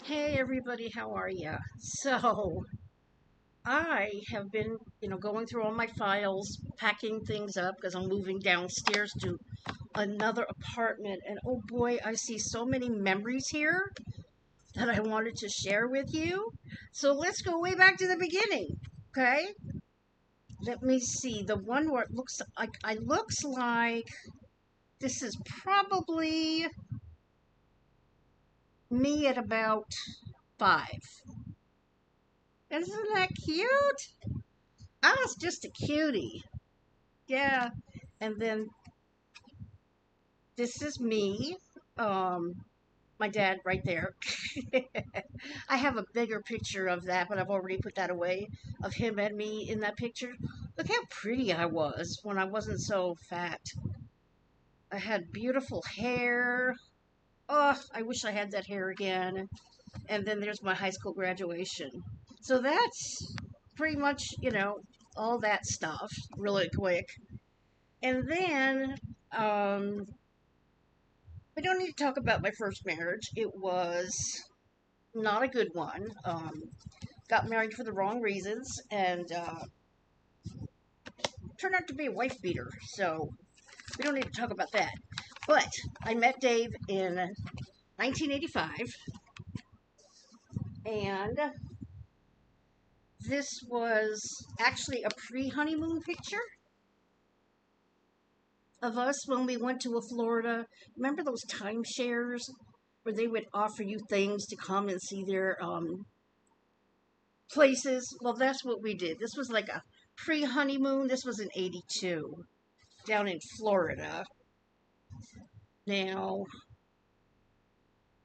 Hey everybody, how are ya? So, I have been, going through all my files, packing things up because I'm moving downstairs to another apartment. And oh boy, I see so many memories here that I wanted to share with you. So, let's go way back to the beginning, okay? Let me see. The one where it looks like this is probably me at about 5. Isn't that cute? I was just a cutie. Yeah. And then this is me. Um, my dad right there. I have a bigger picture of that, but I've already put that away of him and me in that picture. Look how pretty I was when I wasn't so fat. I had beautiful hair. Oh, I wish I had that hair again. And then there's my high school graduation. So that's pretty much, all that stuff really quick. And then um, we don't need to talk about my first marriage. It was not a good one. Got married for the wrong reasons and turned out to be a wife beater. So we don't need to talk about that. But I met Dave in 1985, and this was actually a pre honeymoon picture of us when we went to a Florida. Remember those timeshares where they would offer you things to come and see their places? Well, that's what we did. This was like a pre honeymoon. This was in 82 down in Florida. Now,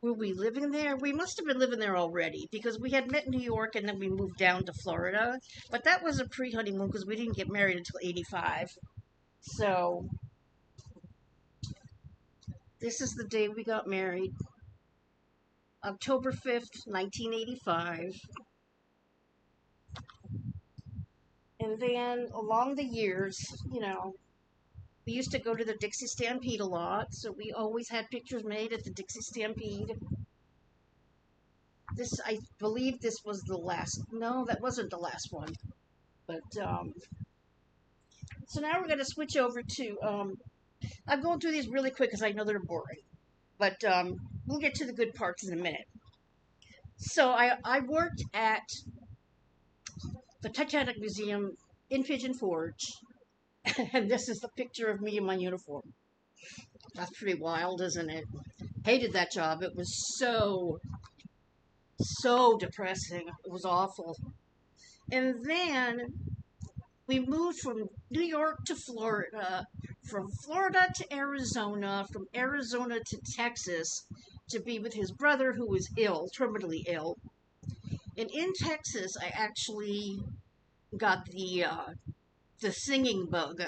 were we living there? We must have been living there already because we had met in New York and then we moved down to Florida. But that was a pre honeymoon because we didn't get married until 85. So, this is the day we got married, October 5th, 1985. And then along the years, you know, we used to go to the Dixie Stampede a lot, so we always had pictures made at the Dixie Stampede. I believe this was the last. No, that wasn't the last one. But so now we're going to switch over to. I'm going through these really quick because I know they're boring, but we'll get to the good parts in a minute. So I worked at the Titanic Museum in Pigeon Forge, and this is the picture of me in my uniform. That's pretty wild, isn't it? Hated that job. It was so depressing. It was awful. And then we moved from New York to Florida, from Florida to Arizona, from Arizona to Texas to be with his brother who was ill, terminally ill. And in Texas, I actually got the singing bug.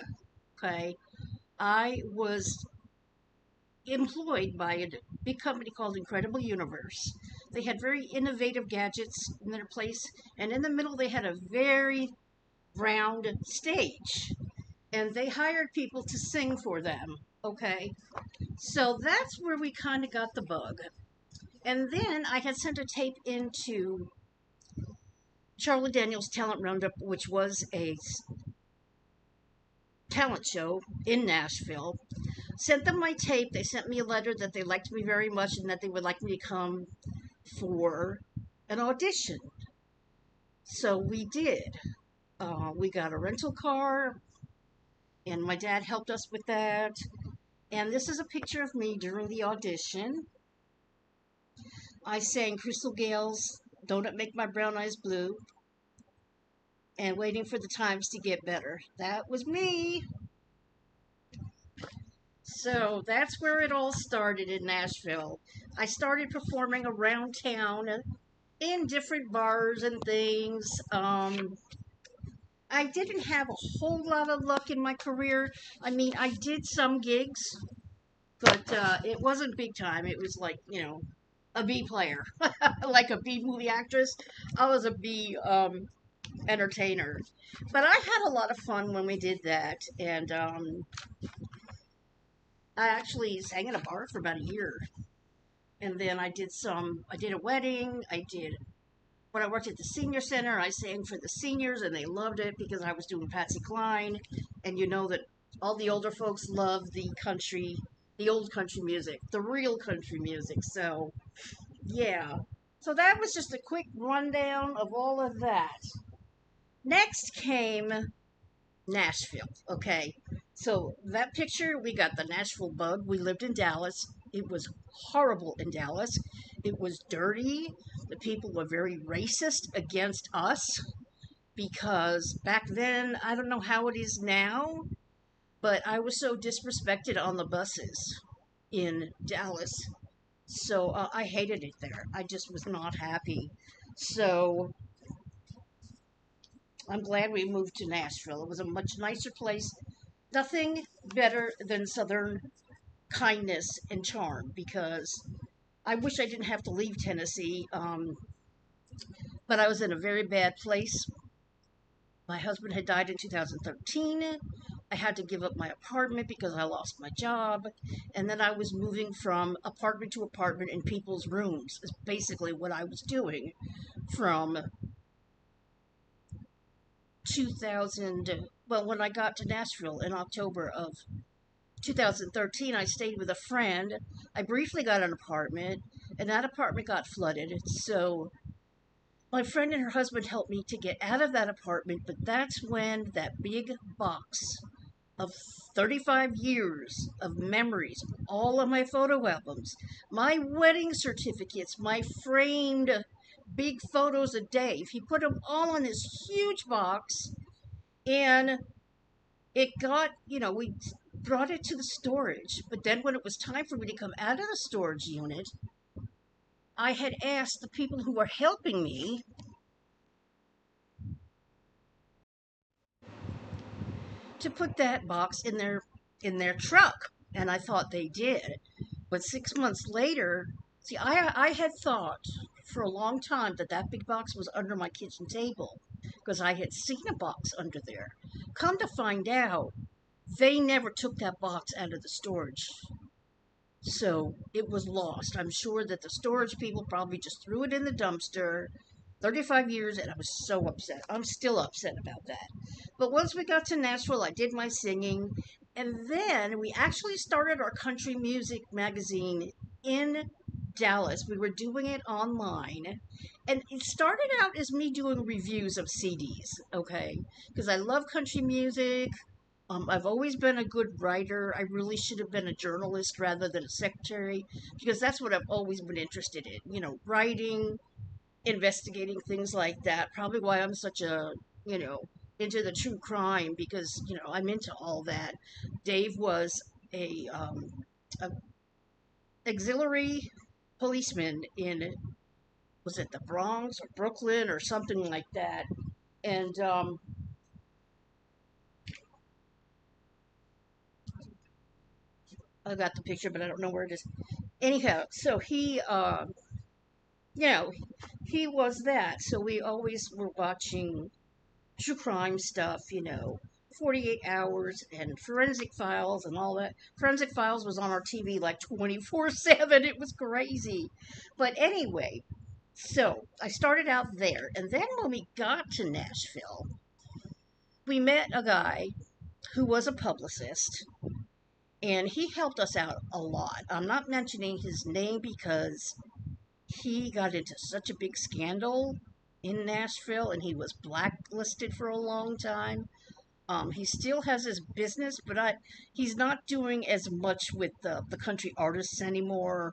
Okay, I was employed by a big company called Incredible Universe. They had very innovative gadgets in their place, and in the middle they had a very round stage, and they hired people to sing for them. Okay, so that's where we kind of got the bug. And then I had sent a tape into Charlie Daniels Talent Roundup, which was a talent show in Nashville. Sent them my tape. They sent me a letter that they liked me very much and that they would like me to come for an audition. So we did. We got a rental car, and my dad helped us with that. And this is a picture of me during the audition. I sang Crystal Gale's Don't It Make My Brown Eyes Blue and Waiting for the Times to Get Better. That was me. So that's where it all started in Nashville. I started performing around town in different bars and things. I didn't have a whole lot of luck in my career. I mean, I did some gigs, but it wasn't big time. It was like, a B player, like a B movie actress. I was a B entertainer. But I had a lot of fun when we did that. And I actually sang in a bar for about a year. And then I did a wedding. When I worked at the senior center, I sang for the seniors and they loved it because I was doing Patsy Cline. And you know that all the older folks love the old country music, the real country music. So, yeah. So that was just a quick rundown of all of that. Next came Nashville. Okay. So that picture, we got the Nashville bug. We lived in Dallas. It was horrible in Dallas. It was dirty. The people were very racist against us because back then, I don't know how it is now, but I was so disrespected on the buses in Dallas. So I hated it there. I just was not happy. So I'm glad we moved to Nashville. It was a much nicer place. Nothing better than Southern kindness and charm because I wish I didn't have to leave Tennessee, but I was in a very bad place. My husband had died in 2013. I had to give up my apartment because I lost my job. And then I was moving from apartment to apartment in people's rooms, is basically what I was doing from 2000. Well, when I got to Nashville in October of 2013, I stayed with a friend. I briefly got an apartment, and that apartment got flooded. So my friend and her husband helped me to get out of that apartment, but that's when that big box of 35 years of memories, all of my photo albums, my wedding certificates, my framed big photos a day, he put them all in this huge box, and it got, we brought it to the storage. But then when it was time for me to come out of the storage unit, I had asked the people who were helping me to put that box in their truck, and I thought they did. But 6 months later, see, I had thought for a long time that that big box was under my kitchen table because I had seen a box under there. Come to find out, they never took that box out of the storage. So it was lost. I'm sure that the storage people probably just threw it in the dumpster. 35 years, and I was so upset. I'm still upset about that. But once we got to Nashville, I did my singing, and then we actually started our country music magazine in Dallas. We were doing it online, and it started out as me doing reviews of CDs, okay? Because I love country music. I've always been a good writer. I really should have been a journalist rather than a secretary because that's what I've always been interested in. Writing, investigating things like that. Probably why I'm such you know, into the true crime because, I'm into all that. Dave was a auxiliary policeman in, was it the Bronx or Brooklyn or something like that? And I got the picture, but I don't know where it is. Anyhow, so you know, he was that. So we always were watching true crime stuff, 48 hours and forensic files and all that. Forensic files was on our TV like 24/7. It was crazy. But anyway, so I started out there. And then when we got to Nashville, we met a guy who was a publicist and he helped us out a lot. I'm not mentioning his name because he got into such a big scandal in Nashville and he was blacklisted for a long time. He still has his business, but he's not doing as much with the country artists anymore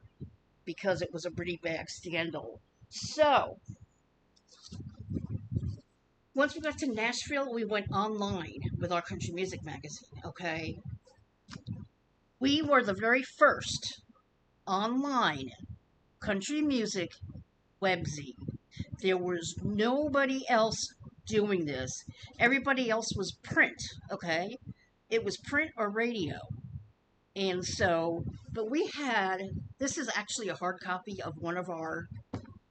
because it was a pretty bad scandal. So, once we got to Nashville, we went online with our country music magazine, okay? We were the very first online country music webzine. There was nobody else doing this. Everybody else was print, okay? It was print or radio. And so, but this is actually a hard copy of one of our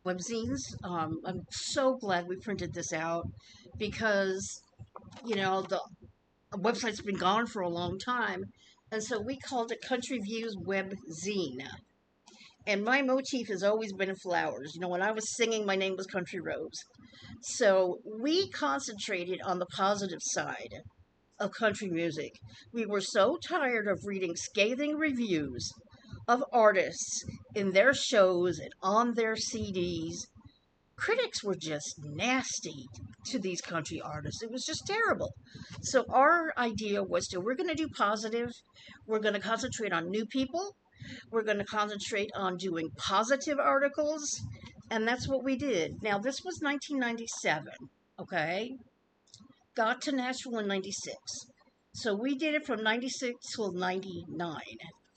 webzines. I'm so glad we printed this out because, the website's been gone for a long time. And so we called it Country Views Web Zine. And my motif has always been flowers. You know, when I was singing, my name was Country Rose. So we concentrated on the positive side of country music. We were so tired of reading scathing reviews of artists in their shows and on their CDs. Critics were just nasty to these country artists. It was just terrible. So our idea was to we're going to do positive. We're going to concentrate on new people. We're going to concentrate on doing positive articles, and that's what we did. Now this was 1997, okay? Got to Nashville in 96. So we did it from 96 till 99,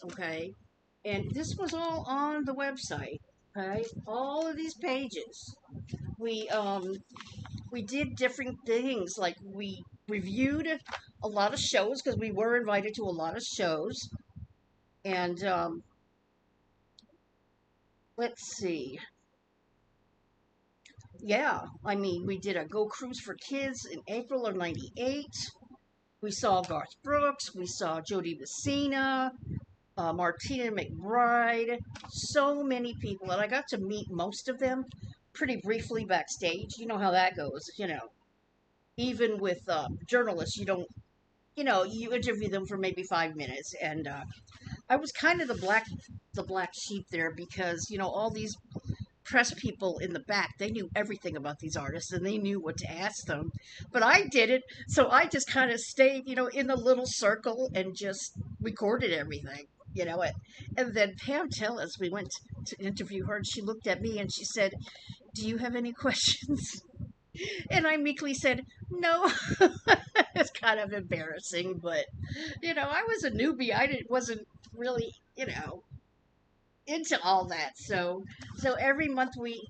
okay? And this was all on the website, okay? All of these pages. We um we did different things like we reviewed a lot of shows because we were invited to a lot of shows. And let's see. Yeah, I mean, we did a Go Cruise for Kids in April of 98. We saw Garth Brooks. We saw Jody Messina, Martina McBride, so many people. And I got to meet most of them pretty briefly backstage. You know how that goes, you know. Even with journalists, you don't, you know, you interview them for maybe 5 minutes. And I was kind of the black sheep there because, you know, all these press people in the back, they knew everything about these artists and they knew what to ask them. But I did it, so I just kind of stayed, you know, in the little circle and just recorded everything, you know. And then Pam Tellis, we went to interview her, and she looked at me and she said, "Do you have any questions?" And I meekly said, "No." It's kind of embarrassing, but you know, I was a newbie. Wasn't really, you know, into all that. So every month we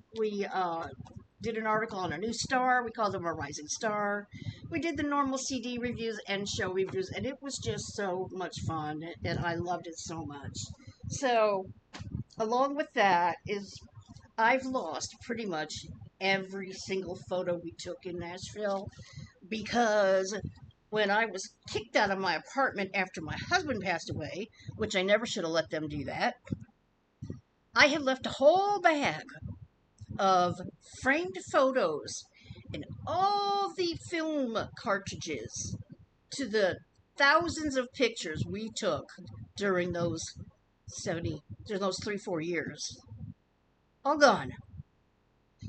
did an article on a new star. We called them a rising star. We did the normal CD reviews and show reviews, and it was just so much fun, and I loved it so much. So along with that is I've lost pretty much every single photo we took in Nashville because when I was kicked out of my apartment after my husband passed away, which I never should have let them do that, I had left a whole bag of framed photos and all the film cartridges to the thousands of pictures we took during those 70, during those 3, 4 years. All gone.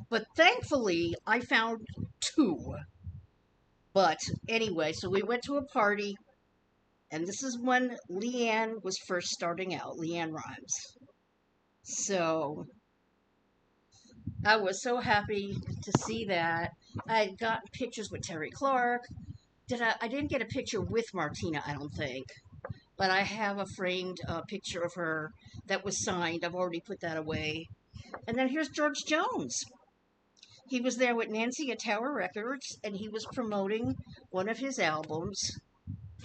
But thankfully, I found two. But anyway, so we went to a party, and this is when Leanne was first starting out, Leanne Rhymes. So I was so happy to see that. I had gotten pictures with Terry Clark. I didn't get a picture with Martina, I don't think, but I have a framed picture of her that was signed. I've already put that away. And then here's George Jones. He was there with Nancy at Tower Records, and he was promoting one of his albums.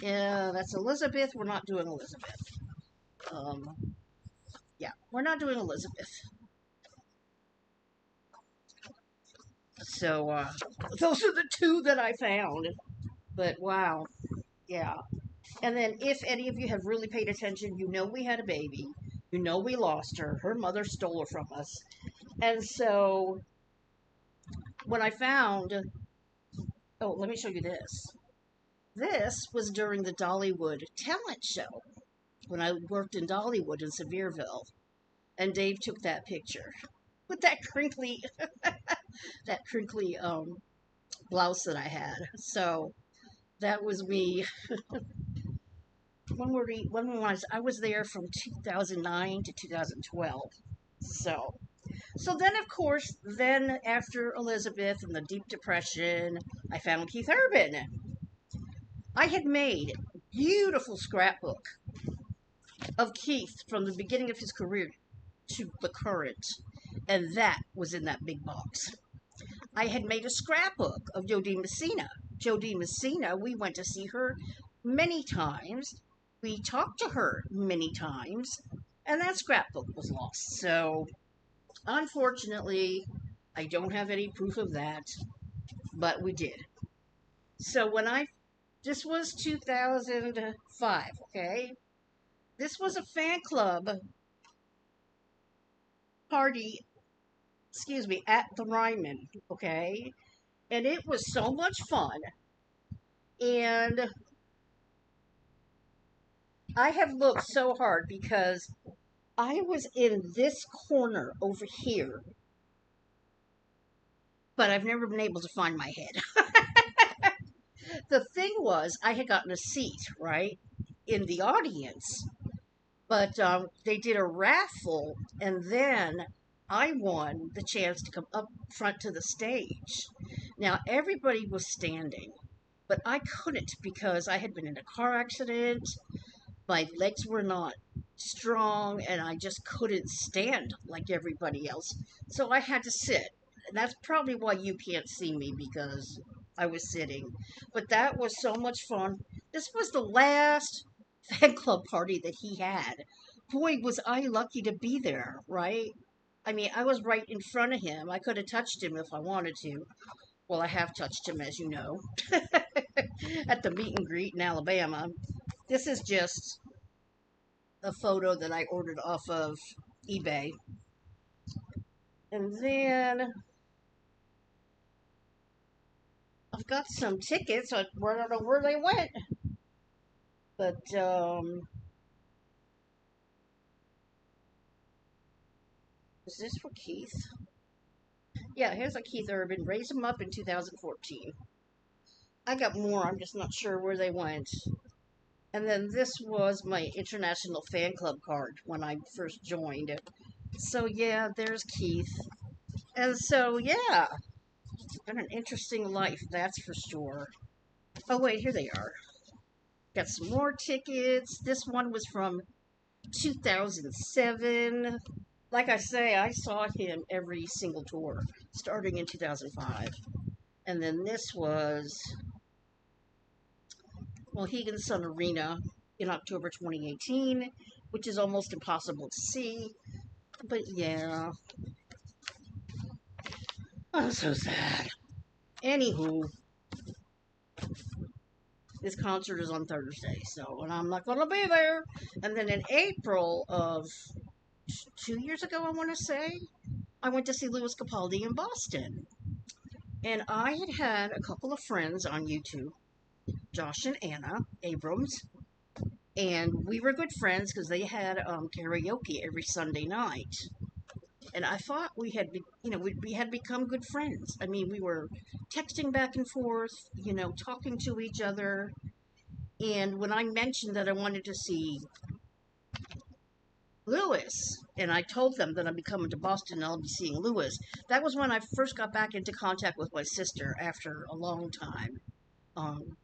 Yeah, that's Elizabeth. We're not doing Elizabeth. Um, yeah, we're not doing Elizabeth. So those are the two that I found. But wow, yeah. And then, if any of you have really paid attention, you know we had a baby. You know we lost her. Her mother stole her from us. And so, when I found, oh, let me show you this. This was during the Dollywood talent show when I worked in Dollywood in Sevierville. And Dave took that picture with that crinkly, that crinkly blouse that I had. So, that was me. When was I was there from 2009 to 2012. So then of course then after Elizabeth and the Deep Depression, I found Keith Urban. I had made a beautiful scrapbook of Keith from the beginning of his career to the current, and that was in that big box. I had made a scrapbook of Jodie Messina. Jodie Messina, we went to see her many times. We talked to her many times, and that scrapbook was lost. So, unfortunately, I don't have any proof of that, but we did. So, this was 2005, okay? This was a fan club party, excuse me, at the Ryman, okay? And it was so much fun. And I have looked so hard because I was in this corner over here, but I've never been able to find my head. The thing was, I had gotten a seat, right, in the audience, but they did a raffle, and then I won the chance to come up front to the stage. Now, everybody was standing, but I couldn't because I had been in a car accident. My legs were not strong, and I just couldn't stand like everybody else. So I had to sit. And that's probably why you can't see me because I was sitting. But that was so much fun. This was the last fan club party that he had. Boy, was I lucky to be there, right? I mean, I was right in front of him. I could have touched him if I wanted to. Well, I have touched him, as you know, at the meet and greet in Alabama. This is just a photo that I ordered off of eBay. And then I've got some tickets. I don't know where they went. But is this for Keith? Yeah, here's a Keith Urban. Raise them up in 2014. I got more. I'm just not sure where they went. And then this was my international fan club card when I first joined. So yeah, there's Keith. And so yeah, been an interesting life, that's for sure. Oh wait, here they are. Got some more tickets. This one was from 2007. Like I say, I saw him every single tour starting in 2005. And then this was Mohegan Sun Arena in October 2018, which is almost impossible to see. But yeah, I'm so sad. Anywho, this concert is on Thursday, so and I'm not going to be there. And then in April of 2 years ago, I want to say, I went to see Louis Capaldi in Boston. And I had a couple of friends on YouTube, Josh and Anna Abrams, and we were good friends because they had karaoke every Sunday night. And I thought we had, we had become good friends. I mean, we were texting back and forth, talking to each other. And when I mentioned that I wanted to see Lewis, and I told them that I'd be coming to Boston and I'll be seeing Lewis, that was when I first got back into contact with my sister after a long time. Um,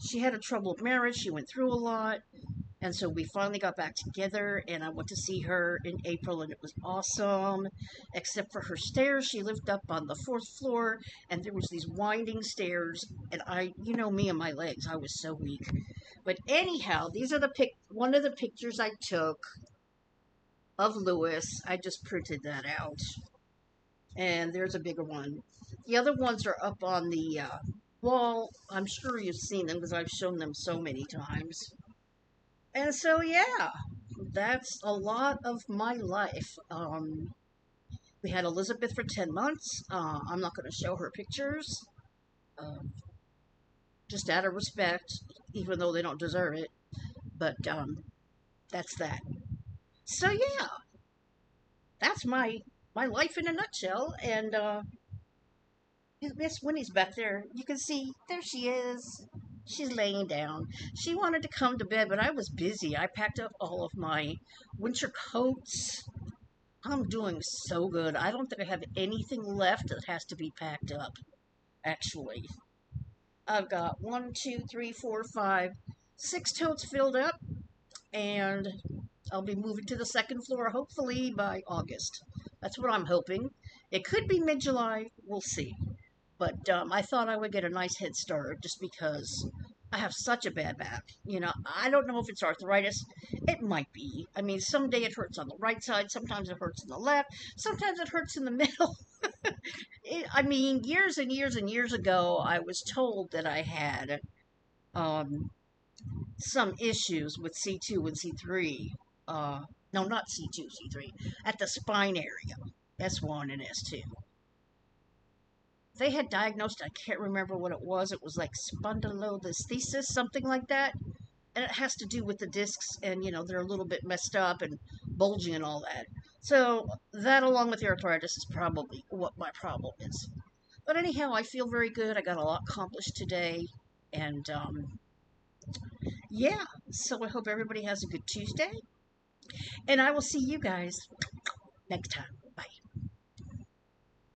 she had a troubled marriage, she went through a lot, and so we finally got back together, and I went to see her in April, and it was awesome. Except for her stairs, she lived up on the fourth floor, and there was these winding stairs, and you know me and my legs, I was so weak. But anyhow, these are one of the pictures I took of Lewis. I just printed that out, and there's a bigger one. The other ones are up on the wall. I'm sure you've seen them because I've shown them so many times. And so, yeah, that's a lot of my life. We had Elizabeth for 10 months. I'm not going to show her pictures, uh, just out of respect, even though they don't deserve it. But that's that. So, yeah, that's my life in a nutshell. And Miss Winnie's back there. You can see, there she is. She's laying down. She wanted to come to bed, but I was busy. I packed up all of my winter coats. I'm doing so good. I don't think I have anything left that has to be packed up, actually. I've got one, two, three, four, five, six totes filled up, and I'll be moving to the second floor hopefully by August. That's what I'm hoping. It could be mid July. We'll see. But I thought I would get a nice head start just because I have such a bad back. I don't know if it's arthritis. It might be. I mean, some day it hurts on the right side, sometimes it hurts in the left, sometimes it hurts in the middle. I mean, years and years and years ago, I was told that I had um, some issues with C2 and C3. Uh, no, not C2, C3, at the spine area. S1 and S2. They had diagnosed, I can't remember what it was. It was like spondylolisthesis, something like that. And it has to do with the discs, and they're a little bit messed up and bulging and all that. So that, along with the arthritis, is probably what my problem is. But anyhow, I feel very good. I got a lot accomplished today, and yeah. So I hope everybody has a good Tuesday, and I will see you guys next time.